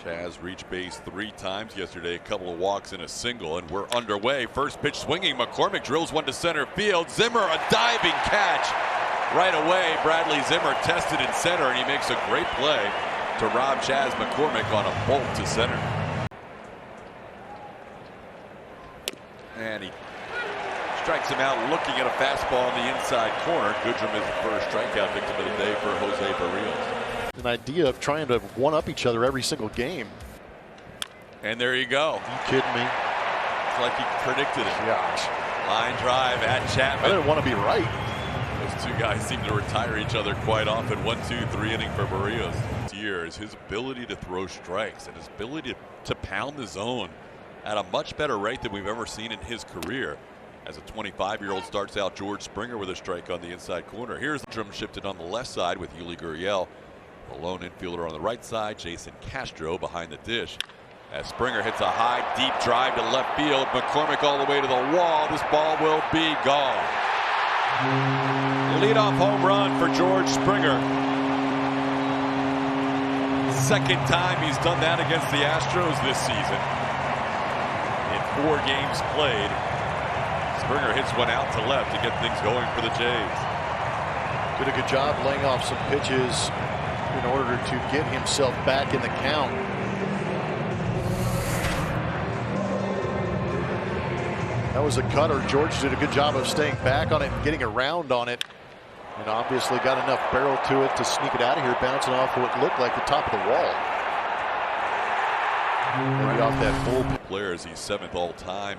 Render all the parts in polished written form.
Chaz reached base 3 times yesterday, a couple of walks and a single, and we're underway. First pitch swinging, McCormick drills one to center field. Zimmer, a diving catch right away. Bradley Zimmer tested in center, and he makes a great play to rob Chaz McCormick on a bolt to center. And he strikes him out looking at a fastball in the inside corner. Goodrum is the first strikeout victim of the day for Jose Barrios. An idea of trying to one-up each other every single game. And there you go. You kidding me? It's like he predicted it. Gosh. Line drive at Chapman. I didn't want to be right. Those two guys seem to retire each other quite often. 1-2-3 inning for Barrios. Years, his ability to throw strikes and his ability to pound the zone at a much better rate than we've ever seen in his career. As a 25-year-old starts out George Springer with a strike on the inside corner. Here's the drum shifted on the left side with Yuli Gurriel. The lone infielder on the right side, Jason Castro behind the dish. As Springer hits a high, deep drive to left field, McCormick all the way to the wall. This ball will be gone. Leadoff home run for George Springer. Second time he's done that against the Astros this season. In 4 games played, Springer hits one out to left to get things going for the Jays. Did a good job laying off some pitches in order to get himself back in the count. That was a cutter. George did a good job of staying back on it and getting around on it. And obviously got enough barrel to it to sneak it out of here, bouncing off what looked like the top of the wall. Maybe off that full players. He's 7th all time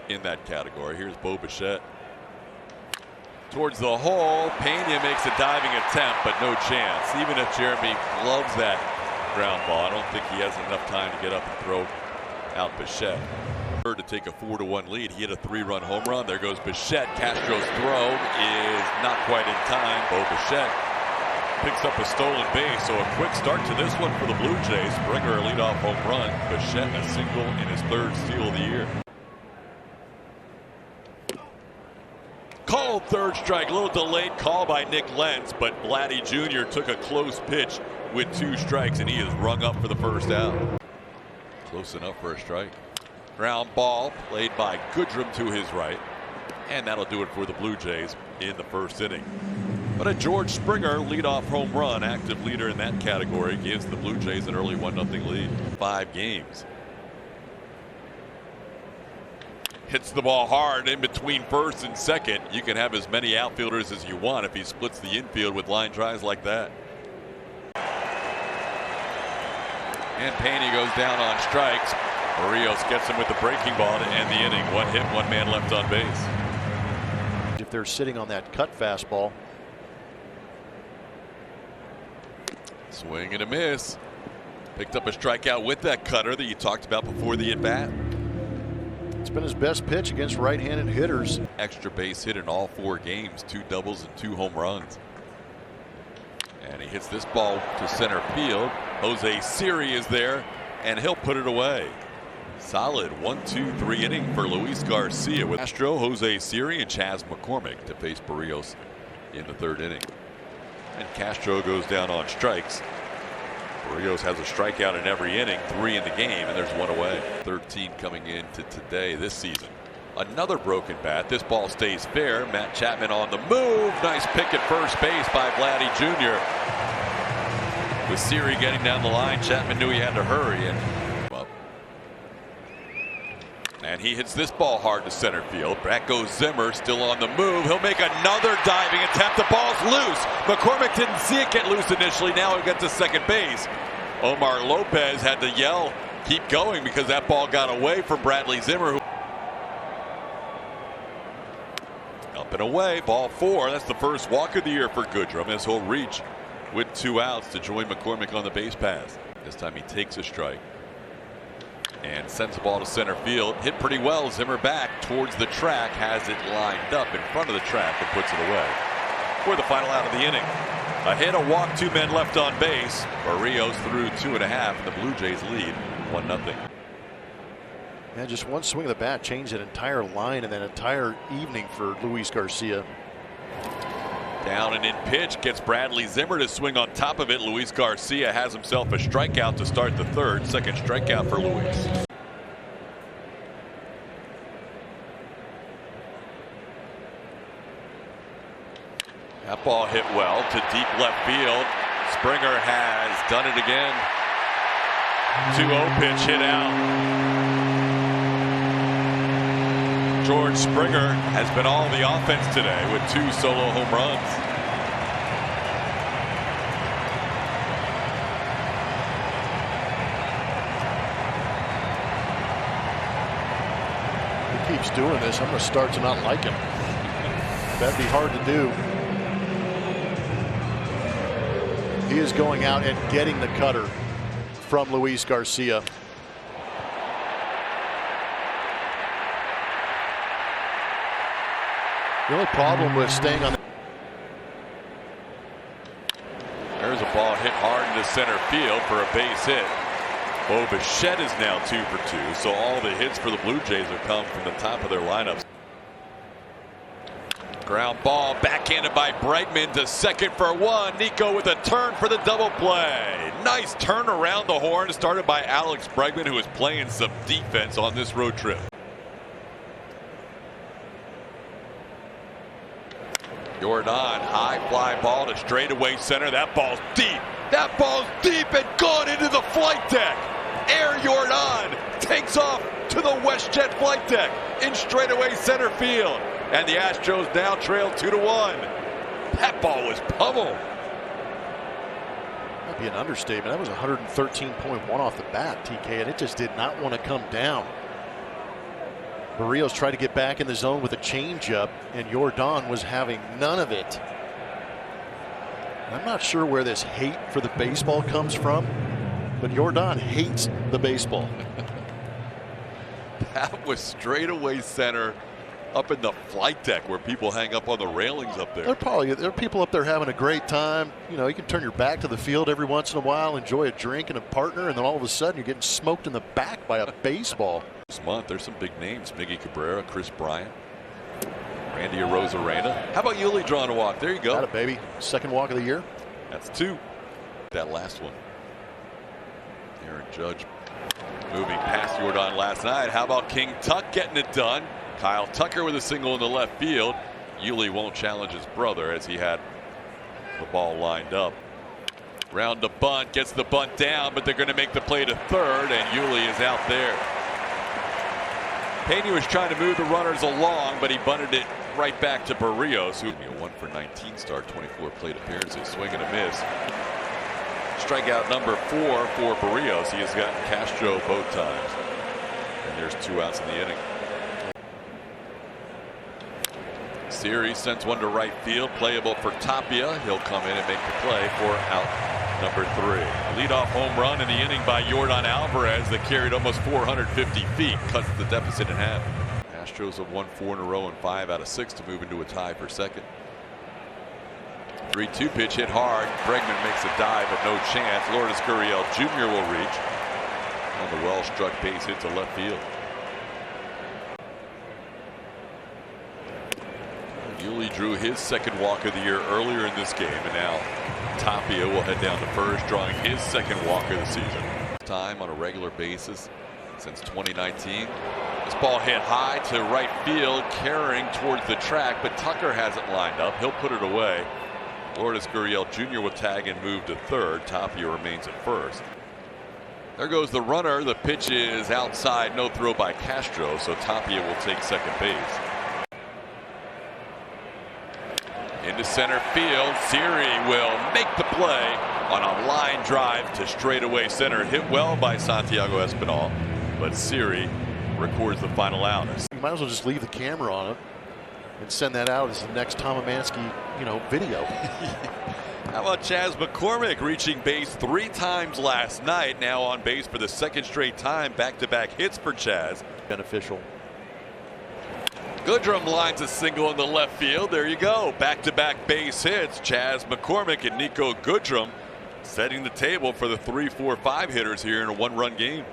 in that category. Here's Bo Bichette. Towards the hole, Pena makes a diving attempt, but no chance. Even if Jeremy loves that ground ball, I don't think he has enough time to get up and throw out Bichette. To take a 4-1 lead, he hit a 3-run home run. There goes Bichette. Castro's throw is not quite in time. Bo Bichette picks up a stolen base, so a quick start to this one for the Blue Jays. Springer a leadoff home run. Bichette a single in his 3rd steal of the year. Called 3rd strike, a little delayed call by Nick Lentz, but Vladdy Jr. took a close pitch with 2 strikes, and he is rung up for the first out. Close enough for a strike. Ground ball played by Goodrum to his right, and that'll do it for the Blue Jays in the 1st inning. But a George Springer leadoff home run, active leader in that category, gives the Blue Jays an early 1-0 lead. 5 games. Hits the ball hard in between 1st and 2nd. You can have as many outfielders as you want if he splits the infield with line drives like that. And Pena goes down on strikes. Barrios gets him with the breaking ball to end the inning. 1 hit, 1 man left on base. If they're sitting on that cut fastball. Swing and a miss. Picked up a strikeout with that cutter that you talked about before the at-bat. It's been his best pitch against right-handed hitters. Extra base hit in all 4 games, 2 doubles and 2 home runs. And he hits this ball to center field. Jose Siri is there, and he'll put it away. Solid 1-2-3 inning for Luis Garcia with Astro, Jose Siri, and Chaz McCormick to face Barrios in the 3rd inning. And Castro goes down on strikes. Barrios has a strikeout in every inning, 3 in the game, and there's 1 away. 13 coming into today this season. Another broken bat. This ball stays fair. Matt Chapman on the move. Nice pick at first base by Vladdy Jr. With Siri getting down the line, Chapman knew he had to hurry and he hits this ball hard to center field. Back goes Zimmer, still on the move. He'll make another diving attempt. The ball's loose. McCormick didn't see it get loose initially. Now he gets to second base. Omar Lopez had to yell, keep going, because that ball got away from Bradley Zimmer. Up and away, ball 4. That's the first walk of the year for Goodrum as he'll reach with 2 outs to join McCormick on the base pass. This time he takes a strike and sends the ball to center field. Hit pretty well. Zimmer back towards the track, has it lined up in front of the track and puts it away for the final out of the inning. A hit, a walk, 2 men left on base. Barrios threw 2.5, and the Blue Jays lead 1-0. Yeah, just one swing of the bat changed an entire line and that entire evening for Luis Garcia. Down and in pitch, gets Bradley Zimmer to swing on top of it. Luis Garcia has himself a strikeout to start the third. Second strikeout for Luis. That ball hit well to deep left field. Springer has done it again. 2-0 pitch hit out. George Springer has been all the offense today with 2 solo home runs. He keeps doing this. I'm going to start to not like him. That'd be hard to do. He is going out and getting the cutter from Luis Garcia. The only problem with staying on. There's a ball hit hard into center field for a base hit. Bo Bichette is now 2 for 2, so all the hits for the Blue Jays have come from the top of their lineups. Ground ball backhanded by Bregman to second for 1. Nico with a turn for the double play. Nice turn around the horn started by Alex Bregman, who is playing some defense on this road trip. Jordan, high fly ball to straightaway center. That ball's deep. That ball's deep and gone into the flight deck. Air Jordan takes off to the WestJet flight deck in straightaway center field. And the Astros now trail 2-1. That ball was pummeled. That'd be an understatement. That was 113.1 off the bat, TK, and it just did not want to come down. Barrios tried to get back in the zone with a changeup, and Jordan was having none of it. I'm not sure where this hate for the baseball comes from, but Jordan hates the baseball. That was straightaway center up in the flight deck where people hang up on the railings up there. There are people up there having a great time. You know, you can turn your back to the field every once in a while, enjoy a drink and a partner, and then all of a sudden you're getting smoked in the back by a baseball. This month there's some big names: Miggy Cabrera, Chris Bryant, Randy Arozarena. How about Yuli drawing a walk? There you go. Got it, baby. Second walk of the year. That's 2. That last one. Aaron Judge moving past Jordan last night. How about King Tuck getting it done? Kyle Tucker with a single in the left field. Yuli won't challenge his brother as he had the ball lined up. Round the bunt, gets the bunt down, but they're going to make the play to third, and Yuli is out there. Pena was trying to move the runners along, but he bunted it right back to Barrios, who a 1 for 19 start, 24 plate appearances, swing and a miss. Strikeout number 4 for Barrios. He has gotten Castro both times, and there's 2 outs in the inning. Series sends one to right field, playable for Tapia. He'll come in and make the play for out number 3. Leadoff home run in the inning by Jordan Alvarez that carried almost 450 feet, cuts the deficit in half. Astros have won 4 in a row and 5 out of 6 to move into a tie for second. 3-2 pitch hit hard. Bregman makes a dive, but no chance. Lourdes Gurriel Jr. will reach on the well-struck base hit to left field. Yuli drew his second walk of the year earlier in this game, and now Tapia will head down to first, drawing his second walk of the season. Time on a regular basis since 2019. This ball hit high to right field, carrying towards the track, but Tucker has it lined up. He'll put it away. Lourdes Gurriel Jr. will tag and move to third. Tapia remains at first. There goes the runner. The pitch is outside. No throw by Castro, so Tapia will take second base. Into center field, Siri will make the play on a line drive to straightaway center. Hit well by Santiago Espinal, but Siri records the final out. You might as well just leave the camera on it and send that out as the next Tom Amansky, video. How about Chas McCormick reaching base 3 times last night, now on base for the second straight time. Back-to-back hits for Chas. Beneficial. Goodrum lines a single in the left field. There you go. Back-to-back base hits. Chas McCormick and Nico Goodrum setting the table for the 3, 4, 5 hitters here in a 1-run game.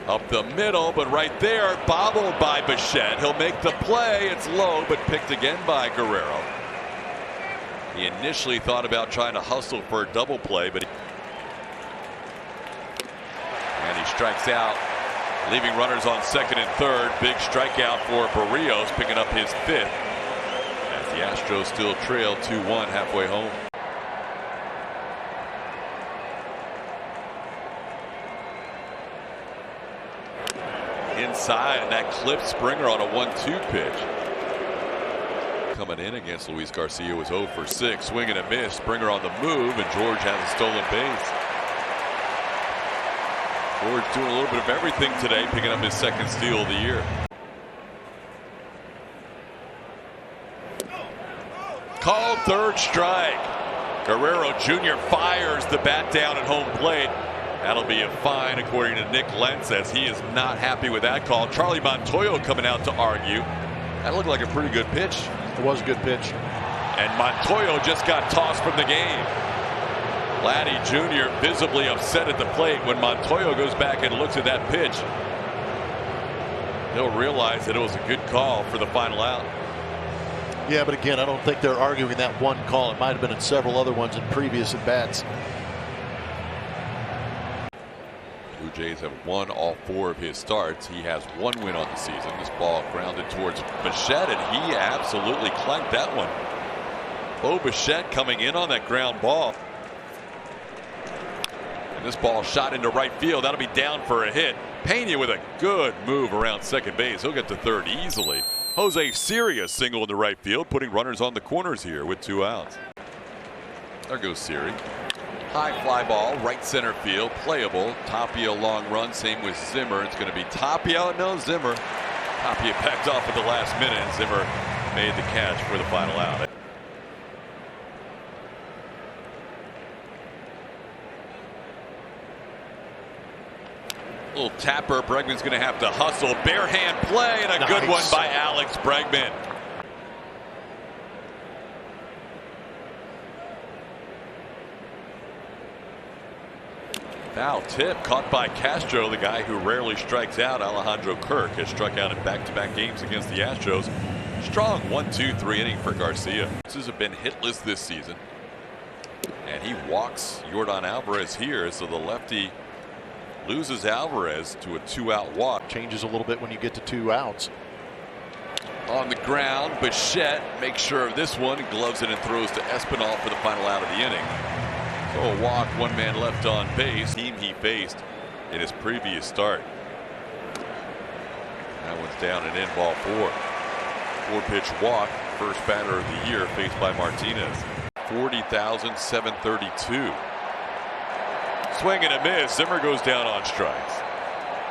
Up the middle, but right there, bobbled by Bichette. He'll make the play. It's low, but picked again by Guerrero. He initially thought about trying to hustle for a double play, but and he strikes out, leaving runners on second and third. Big strikeout for Barrios, picking up his fifth, as the Astros still trail 2-1 halfway home. Inside, and that clipped Springer on a 1-2 pitch. Coming in against Luis Garcia was 0 for 6. Swing and a miss. Springer on the move, and George has a stolen base. George doing a little bit of everything today, picking up his second steal of the year. Called third strike. Guerrero Jr. fires the bat down at home plate. That'll be a fine, according to Nick Lentz, as he is not happy with that call. Charlie Montoyo coming out to argue. That looked like a pretty good pitch. It was a good pitch. And Montoyo just got tossed from the game. Laddie Jr. visibly upset at the plate. When Montoyo goes back and looks at that pitch, he'll realize that it was a good call for the final out. Yeah, but again, I don't think they're arguing that one call. It might have been in several other ones in previous at-bats. Blue Jays have won all 4 of his starts. He has 1 win on the season. This ball grounded towards Bichette, and he absolutely clanked that one. Bo Bichette coming in on that ground ball. And this ball shot into right field. That'll be down for a hit. Pena with a good move around second base. He'll get to third easily. Jose Siri single in the right field, putting runners on the corners here with 2 outs. There goes Siri. High fly ball, right center field, playable. Tapia long run, same with Zimmer. It's going to be Tapia, no Zimmer. Tapia backed off at the last minute, and Zimmer made the catch for the final out. Little tapper, Bregman's going to have to hustle. Bare hand play, and a good one by Alex Bregman. Foul tip caught by Castro, the guy who rarely strikes out. Alejandro Kirk has struck out in back-to-back games against the Astros. Strong 1-2-3 inning for Garcia. This have been hitless this season, and he walks Yordan Alvarez here, so the lefty loses Alvarez to a 2-out walk. Changes a little bit when you get to 2 outs. On the ground, Bichette makes sure of this one, gloves it and throws to Espinal for the final out of the inning. So a walk, 1 man left on base. Team he faced in his previous start. That one's down and in, ball 4. 4-pitch walk, first batter of the year faced by Martinez. 40,732. Swing and a miss. Zimmer goes down on strikes.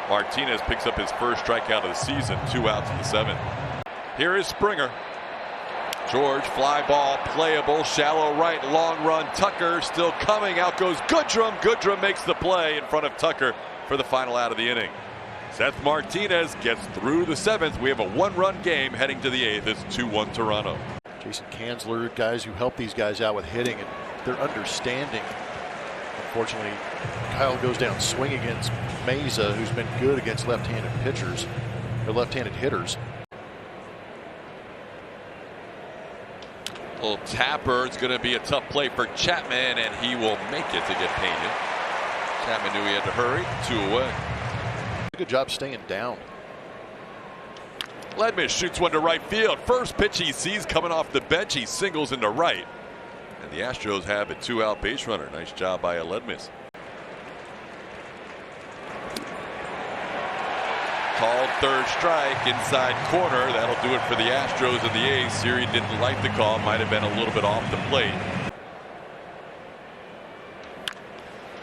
Martinez picks up his first strikeout of the season. 2 outs in the 7th. Here is Springer. George, fly ball, playable, shallow right, long run. Tucker still coming. Out goes Goodrum. Goodrum makes the play in front of Tucker for the final out of the inning. Seth Martinez gets through the 7th. We have a 1-run game heading to the 8th. It's 2-1 Toronto. Jason Kanzler, guys who help these guys out with hitting, and their understanding. Unfortunately, Kyle goes down swing against Meza, who's been good against left-handed pitchers, or left-handed hitters. Little tapper. It's going to be a tough play for Chapman, and he will make it to get Pena. Chapman knew he had to hurry. 2 away. Good job staying down. Ledman shoots one to right field. First pitch he sees coming off the bench. He singles into right. And the Astros have a 2-out base runner. Nice job by Ledman. Called third strike, inside corner. That'll do it for the Astros and the A's. Siri didn't like the call. Might have been a little bit off the plate.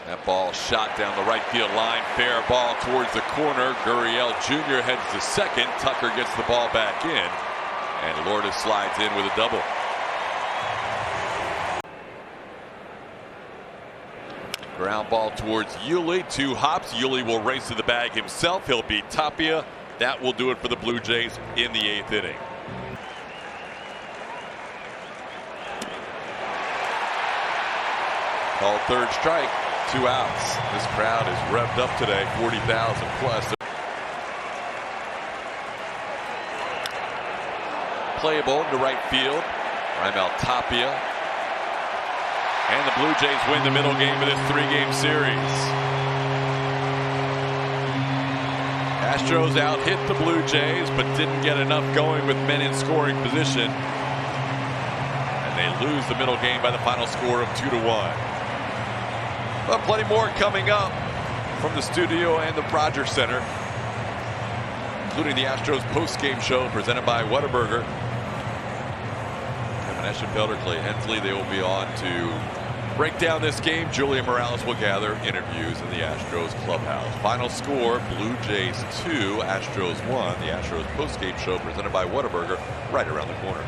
That ball shot down the right field line. Fair ball towards the corner. Gurriel Jr. heads to second. Tucker gets the ball back in. And Lourdes slides in with a double. Ground ball towards Yuli. 2 hops. Yuli will race to the bag himself. He'll beat Tapia. That will do it for the Blue Jays in the 8th inning. Called third strike. 2 outs. This crowd is revved up today. 40,000 plus. playable into right field. Raimel Tapia. And the Blue Jays win the middle game of this 3-game series. Astros out-hit the Blue Jays, but didn't get enough going with men in scoring position. And they lose the middle game by the final score of 2-1. But plenty more coming up from the studio and the Rogers Center, including the Astros post-game show presented by Whataburger. Kevin Eschenfelder, Clay Hensley, they will be on to break down this game. Julia Morales will gather interviews in the Astros clubhouse. Final score, Blue Jays 2, Astros 1. The Astros post-game show presented by Whataburger right around the corner.